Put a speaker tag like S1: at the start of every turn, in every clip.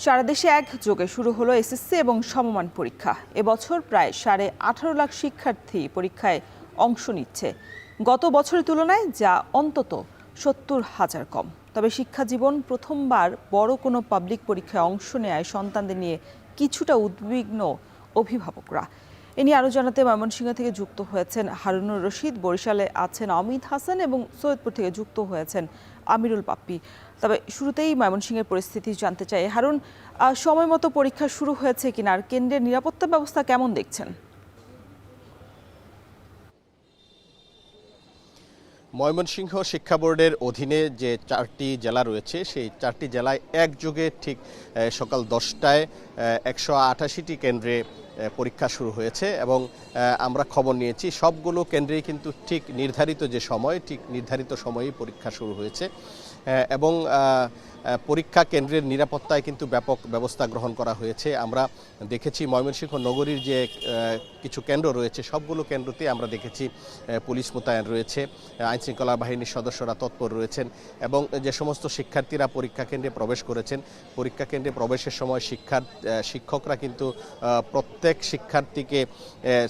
S1: সারা দেশে একযোগে শুরু হলো এসএসসি এবং সমমান পরীক্ষা। এবছর প্রায় 18.5 লাখ শিক্ষার্থী পরীক্ষায় অংশ নিচ্ছে, গত বছরের তুলনায় যা অন্তত 70,000 কম। তবে শিক্ষা জীবন প্রথমবার বড় কোনো পাবলিক পরীক্ষায় অংশ নেয় সন্তানদের নিয়ে কিছুটা উদ্বিগ্ন অভিভাবকরা। এ নিয়ে আরও জানাতে ময়মনসিংহ থেকে যুক্ত হয়েছেন হারুনুর রশিদ, বরিশালে আছেন অমিত হাসান এবং সৈয়দপুর থেকে যুক্ত হয়েছেন আমিরুল পাপ্পি। তবে শুরুতেই ময়মনসিংহের পরিস্থিতি জানতে চাই। হারুন, সময় মতো পরীক্ষা শুরু হয়েছে কিনা আর কেন্দ্রের নিরাপত্তা ব্যবস্থা কেমন দেখছেন?
S2: ময়মনসিংহ শিক্ষা বোর্ডের অধীনে যে 4টি জেলা রয়েছে সেই 4টি জেলায় একযোগে ঠিক সকাল 10টায় 188টি কেন্দ্রে পরীক্ষা শুরু হয়েছে এবং আমরা খবর নিয়েছি সবগুলো কেন্দ্রেই কিন্তু ঠিক নির্ধারিত যে সময়, ঠিক নির্ধারিত সময়েই পরীক্ষা শুরু হয়েছে এবং পরীক্ষা কেন্দ্রের নিরাপত্তায় কিন্তু ব্যাপক ব্যবস্থা গ্রহণ করা হয়েছে। আমরা দেখেছি ময়মনসিংহ নগরীর যে কিছু কেন্দ্র রয়েছে সবগুলো কেন্দ্রতে আমরা দেখেছি পুলিশ মোতায়েন রয়েছে, আইনশৃঙ্খলা বাহিনীর সদস্যরা তৎপর রয়েছেন এবং যে সমস্ত শিক্ষার্থীরা পরীক্ষা কেন্দ্রে প্রবেশ করেছেন, পরীক্ষা কেন্দ্রে প্রবেশের সময় শিক্ষকরা কিন্তু প্রত্যেক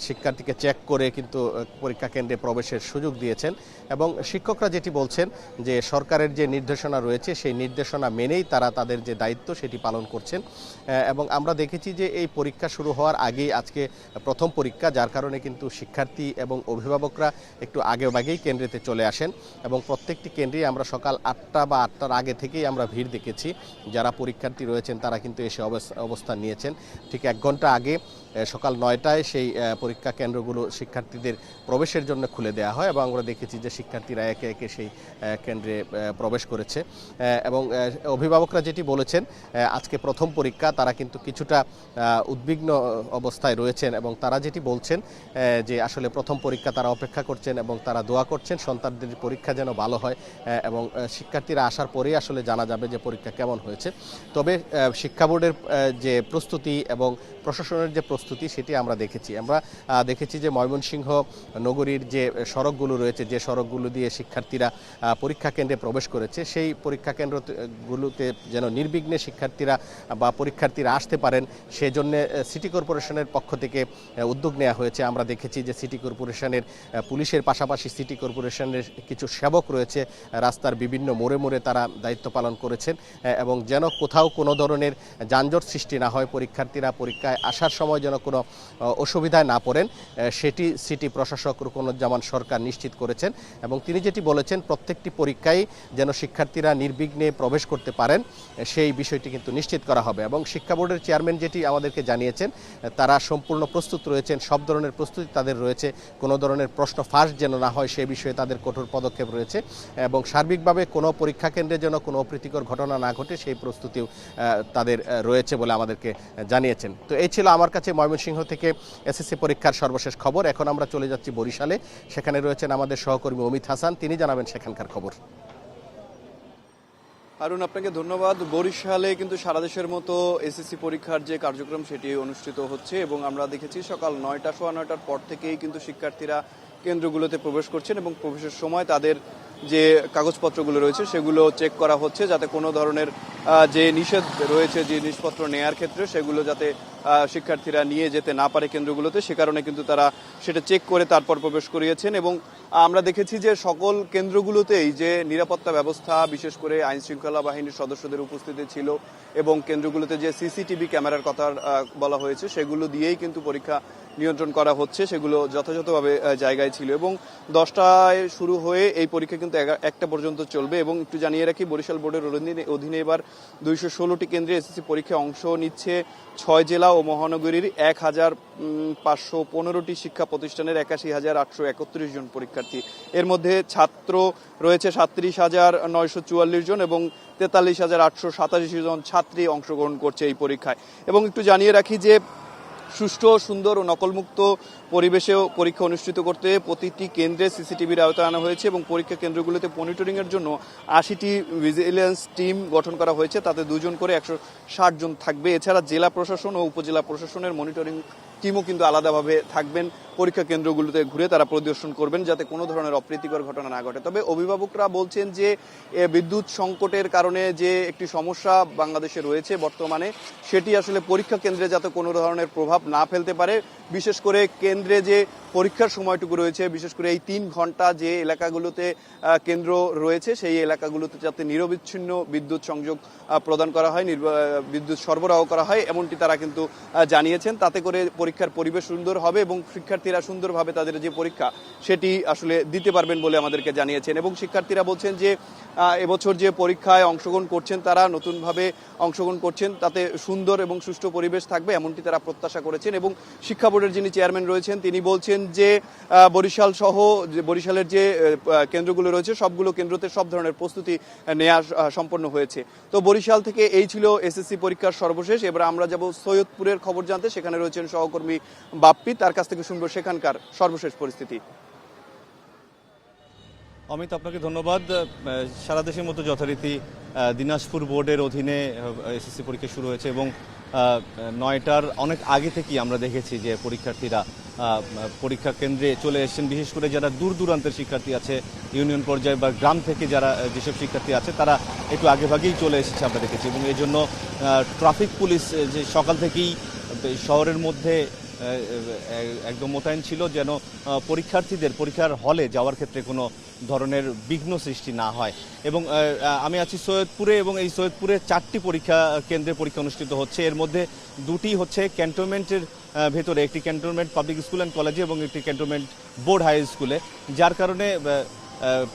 S2: শিক্ষার্থীকে চেক করে কিন্তু পরীক্ষা কেন্দ্রে প্রবেশের সুযোগ দিয়েছেন এবং শিক্ষকরা যেটি বলছেন যে সরকারের যে নির্দেশনা রয়েছে সেই নির্দেশনা মেনেই তারা তাদের যে দায়িত্ব সেটি পালন করছেন এবং আমরা দেখেছি যে এই পরীক্ষা শুরু হওয়ার আগেই আজকে প্রথম পরীক্ষা, যার কারণে কিন্তু শিক্ষার্থী এবং অভিভাবকরা একটু আগেভাগেই কেন্দ্রেতে চলে আসেন এবং প্রত্যেকটি কেন্দ্রেই আমরা সকাল 8টা বা 8টার আগে থেকেই আমরা ভিড় দেখেছি। যারা পরীক্ষার্থী রয়েছেন তারা কিন্তু এসে অবস্থান নিয়েছেন। ঠিক 1 ঘন্টা আগে সকাল 9টায় সেই পরীক্ষা কেন্দ্রগুলো শিক্ষার্থীদের প্রবেশের জন্য খুলে দেওয়া হয় এবং আমরা দেখেছি যে শিক্ষার্থীরা একে একে সেই কেন্দ্রে প্রবেশ করেছে এবং অভিভাবকরা যেটি বলেছেন আজকে প্রথম পরীক্ষা, তারা কিন্তু কিছুটা উদ্বিগ্ন অবস্থায় রয়েছেন এবং তারা যেটি বলছেন যে আসলে প্রথম পরীক্ষা তারা অপেক্ষা করছেন এবং তারা দোয়া করছেন সন্তানদের পরীক্ষা যেন ভালো হয় এবং শিক্ষার্থীরা আসার পরেই আসলে জানা যাবে যে পরীক্ষা কেমন হয়েছে। তবে শিক্ষা বোর্ডের যে প্রস্তুতি এবং প্রশাসনের যে প্রস্তুতি সেটি আমরা দেখেছি যে ময়মনসিংহ নগরীর যে সড়কগুলো রয়েছে, যে সড়কগুলো দিয়ে শিক্ষার্থীরা পরীক্ষা কেন্দ্রে প্রবেশ করেছে, সেই পরীক্ষা কেন্দ্রগুলোতে যেন নির্বিঘ্নে পরীক্ষার্থীরা আসতে পারেন সেজন্য সিটি কর্পোরেশনের পক্ষ থেকে উদ্যোগ নেওয়া হয়েছে। আমরা দেখেছি যে সিটি কর্পোরেশনের পুলিশের পাশাপাশি সিটি কর্পোরেশনের কিছু সেবক রয়েছে, রাস্তার বিভিন্ন মোড়ে মোড়ে তারা দায়িত্ব পালন করেছেন এবং যেন কোথাও কোনো ধরনের যানজট সৃষ্টি না হয়, পরীক্ষার্থীরা পরীক্ষায় আসার সময় যেন কোনো অসুবিধায় না পড়েন সেটি সিটি প্রশাসক রুকনুজ্জামান সরকার নিশ্চিত করেছেন এবং তিনি যেটি বলেছেন প্রত্যেকটি পরীক্ষায় যেন শিক্ষার্থীরা নির্বিঘ্নে প্রবেশ করতে পারেন সেই বিষয়টি কিন্তু নিশ্চিত করা হবে এবং শিক্ষা বোর্ডের চেয়ারম্যান যেটি আমাদেরকে জানিয়েছেন তারা সম্পূর্ণ প্রস্তুত রয়েছেন, সব ধরনের প্রস্তুতি তাদের রয়েছে, কোনো ধরনের প্রশ্ন ফাঁস যেন না হয় সে বিষয়ে তাদের কঠোর পদক্ষেপ রয়েছে এবং সার্বিকভাবে কোনো পরীক্ষা কেন্দ্রে যেন কোনো অপ্রীতিকর ঘটনা না ঘটে সেই প্রস্তুতিও তাদের রয়েছে বলে আমাদেরকে জানিয়েছেন। তো এই ছিল আমার কাছে ময়মনসিংহ থেকে এসএসসি পরীক্ষার সর্বশেষ খবর। এখন আমরা চলে যাচ্ছি বরিশালে, সেখানে রয়েছেন আমাদের সহকর্মী অমিত হাসান, তিনি জানাবেন সেখানকার খবর।
S3: হারুন, আপনাকে ধন্যবাদ। বরিশালে কিন্তু সারা দেশের মতো এসএসসি পরীক্ষার যে কার্যক্রম সেটি অনুষ্ঠিত হচ্ছে এবং আমরা দেখেছি সকাল 9টা, সোয়া 9টার পর থেকেই কিন্তু শিক্ষার্থীরা কেন্দ্রগুলোতে প্রবেশ করছেন এবং প্রবেশের সময় তাদের যে কাগজপত্রগুলো রয়েছে সেগুলো চেক করা হচ্ছে যাতে কোনো ধরনের যে নিষেধ রয়েছে যে জিনিসপত্র নেয়ার ক্ষেত্রে সেগুলো যাতে শিক্ষার্থীরা নিয়ে যেতে না পারে কেন্দ্রগুলোতে, সে কারণে কিন্তু তারা সেটা চেক করে তারপর প্রবেশ করিয়েছেন এবং আমরা দেখেছি যে সকল কেন্দ্রগুলোতেই যে নিরাপত্তা ব্যবস্থা, বিশেষ করে আইন শৃঙ্খলা বাহিনীর সদস্যদের উপস্থিতি ছিল এবং কেন্দ্রগুলোতে যে সিসিটিভি ক্যামেরার কথা বলা হয়েছে সেগুলো দিয়েই কিন্তু পরীক্ষা নিয়ন্ত্রণ করা হচ্ছে, সেগুলো যথাযথভাবে জায়গায় ছিল এবং 10টায় শুরু হয়ে এই পরীক্ষা কিন্তু 1টা পর্যন্ত চলবে এবং একটু জানিয়ে রাখি বরিশাল বোর্ডের অধীনে এবার 216টি কেন্দ্রে এসএসসি পরীক্ষায় অংশ নিচ্ছে 6 জেলা ও মহানগরীর 1515টি শিক্ষা প্রতিষ্ঠানের 81,831 জন পরীক্ষার্থী। এর মধ্যে ছাত্র রয়েছে 37,944 জন এবং 43,887 জন ছাত্রী অংশগ্রহণ করছে এই পরীক্ষায় এবং একটু জানিয়ে রাখি যে সুষ্ঠু, সুন্দর ও নকলমুক্ত পরিবেশেও পরীক্ষা অনুষ্ঠিত করতে প্রতিটি কেন্দ্রে সিসিটিভির আওতায় আনা হয়েছে এবং পরীক্ষা কেন্দ্রগুলোতে মনিটরিংয়ের জন্য 80টি ভিজিলেন্স টিম গঠন করা হয়েছে, তাতে 2 জন করে 160 জন থাকবে। এছাড়া জেলা প্রশাসন ও উপজেলা প্রশাসনের মনিটরিং টিমও কিন্তু আলাদাভাবে থাকবেন পরীক্ষা কেন্দ্রগুলোতে ঘুরে তারা পরিদর্শন করবেন যাতে কোনো ধরনের অপ্রীতিকর ঘটনা না ঘটে। তবে অভিভাবকরা বলছেন যে বিদ্যুৎ সংকটের কারণে যে একটি সমস্যা বাংলাদেশে রয়েছে বর্তমানে, সেটি আসলে পরীক্ষা কেন্দ্রে যাতে কোনো ধরনের প্রভাব না ফেলতে পারে। বিশেষ করে কেন্দ্রে যে পরীক্ষার সময়টুকু রয়েছে, বিশেষ করে এই 3 ঘন্টা যে এলাকাগুলোতে কেন্দ্র রয়েছে সেই এলাকাগুলোতে যাতে নিরবিচ্ছিন্ন বিদ্যুৎ সংযোগ প্রদান করা হয়, বিদ্যুৎ সরবরাহ করা হয়, এমনটি তারা কিন্তু জানিয়েছেন। তাতে করে পরীক্ষার পরিবেশ সুন্দর হবে এবং শিক্ষার্থীরা সুন্দরভাবে তাদের যে পরীক্ষা সেটি আসলে দিতে পারবেন বলে আমাদেরকে জানিয়েছেন। এবং শিক্ষার্থীরা বলছেন যে এবছর যে পরীক্ষায় অংশগ্রহণ করছেন তারা নতুনভাবে অংশগ্রহণ করছেন, তাতে সুন্দর এবং সুষ্ঠু পরিবেশ থাকবে এমনটি তারা প্রত্যাশা করেছেন। এবং শিক্ষা বোর্ডের যিনি চেয়ারম্যান রয়েছেন তিনি বলছেন যে বরিশাল সহ বরিশালের যে কেন্দ্রগুলো রয়েছে সবগুলো কেন্দ্রতে সব ধরনের প্রস্তুতি নেওয়া সম্পন্ন হয়েছে। তো বরিশাল থেকে এই ছিল এসএসসি পরীক্ষার সর্বশেষ। এবার আমরা যাব সৈয়দপুরের খবর জানতে, সেখানে রয়েছেন সহকর্মী বাপ্পি, তার কাছ থেকে শুনবো সেখানকার সর্বশেষ পরিস্থিতি।
S4: অমিত, আপনাকে ধন্যবাদ। সারা দেশের মতো যথারীতি দিনাজপুর বোর্ডের অধীনে এসএসসি পরীক্ষা শুরু হয়েছে এবং 9টার অনেক আগে থেকেই আমরা দেখেছি যে পরীক্ষার্থীরা পরীক্ষা কেন্দ্রে চলে এসেছেন। বিশেষ করে যারা দূর দূরান্তের শিক্ষার্থী আছে, ইউনিয়ন পর্যায়ে বা গ্রাম থেকে যারা যেসব শিক্ষার্থী আছে তারা একটু আগেভাগেই চলে এসেছে আমরা দেখেছি। এবং এই জন্য ট্রাফিক পুলিশ যে সকাল থেকেই শহরের মধ্যে একদম মোতায়েন ছিল যেন পরীক্ষার্থীদের পরীক্ষার হলে যাওয়ার ক্ষেত্রে কোনো ধরনের বিঘ্ন সৃষ্টি না হয়। এবং আমি আছি সৈয়দপুরে এবং এই সৈয়দপুরে 4টি পরীক্ষা কেন্দ্রে পরীক্ষা অনুষ্ঠিত হচ্ছে। এর মধ্যে 2টি হচ্ছে ক্যান্টনমেন্টের ভেতরে, একটি ক্যান্টনমেন্ট পাবলিক স্কুল অ্যান্ড কলেজে এবং একটি ক্যান্টনমেন্ট বোর্ড হাই স্কুলে, যার কারণে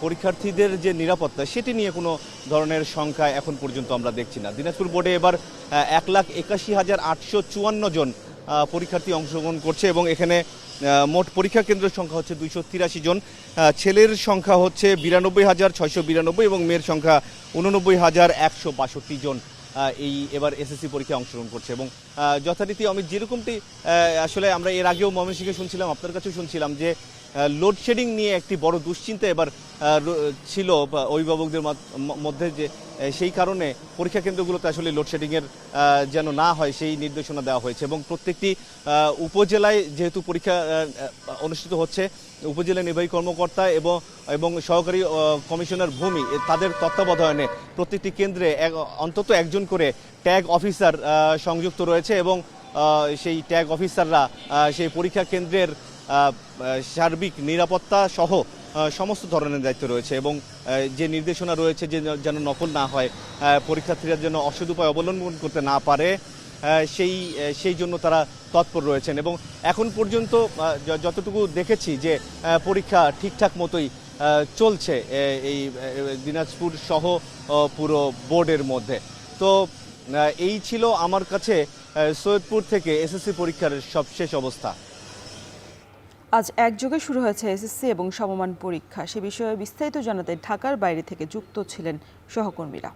S4: পরীক্ষার্থীদের যে নিরাপত্তা সেটি নিয়ে কোনো ধরনের সংখ্যা এখন পর্যন্ত আমরা দেখছি না। দিনাজপুর বোর্ডে এবার 1,81,854 জন পরীক্ষার্থী অংশগ্রহণ করছে এবং এখানে মোট পরীক্ষা কেন্দ্রের সংখ্যা হচ্ছে 283 জন। ছেলের সংখ্যা হচ্ছে 92,692 এবং মেয়ের সংখ্যা 89,162 জন এই এবার এসএসসি পরীক্ষায় অংশগ্রহণ করছে। এবং যথারীতি আমি যেরকমটি আসলে আমরা এর আগেও ময়মনসিংহে শুনছিলাম, আপনার কাছেও শুনছিলাম যে লোডশেডিং নিয়ে একটি বড় দুশ্চিন্তা এবার ছিল অভিভাবকদের মধ্যে, যে সেই কারণে পরীক্ষা কেন্দ্রগুলোতে আসলে লোডশেডিংয়ের যেন না হয় সেই নির্দেশনা দেওয়া হয়েছে। এবং প্রত্যেকটি উপজেলায় যেহেতু পরীক্ষা অনুষ্ঠিত হচ্ছে, উপজেলা নির্বাহী কর্মকর্তা এবং সহকারী কমিশনার ভূমি তাদের তত্ত্বাবধানে প্রত্যেকটি কেন্দ্রে অন্তত একজন করে ট্যাগ অফিসার সংযুক্ত রয়েছে এবং সেই ট্যাগ অফিসাররা সেই পরীক্ষা কেন্দ্রের সার্বিক নিরাপত্তা সহ সমস্ত ধরনের দায়িত্ব রয়েছে। এবং যে নির্দেশনা রয়েছে যে যেন নকল না হয়, পরীক্ষার্থীরা যেন অসৎ উপায় অবলম্বন করতে না পারে, সেই জন্য তারা তৎপর রয়েছেন। এবং এখন পর্যন্ত যতটুকু দেখেছি যে পরীক্ষা ঠিকঠাক মতোই চলছে এই দিনাজপুর সহ পুরো বোর্ডের মধ্যে। তো এই ছিল আমার কাছে সৈয়দপুর থেকে এসএসসি পরীক্ষার সবশেষ অবস্থা।
S1: আজ একযোগে শুরু হয়েছে এসএসসি এবং সমমান পরীক্ষা। সে বিষয়ে বিস্তারিত জানাতে ঢাকার বাইরে থেকে যুক্ত ছিলেন সহকর্মীরা।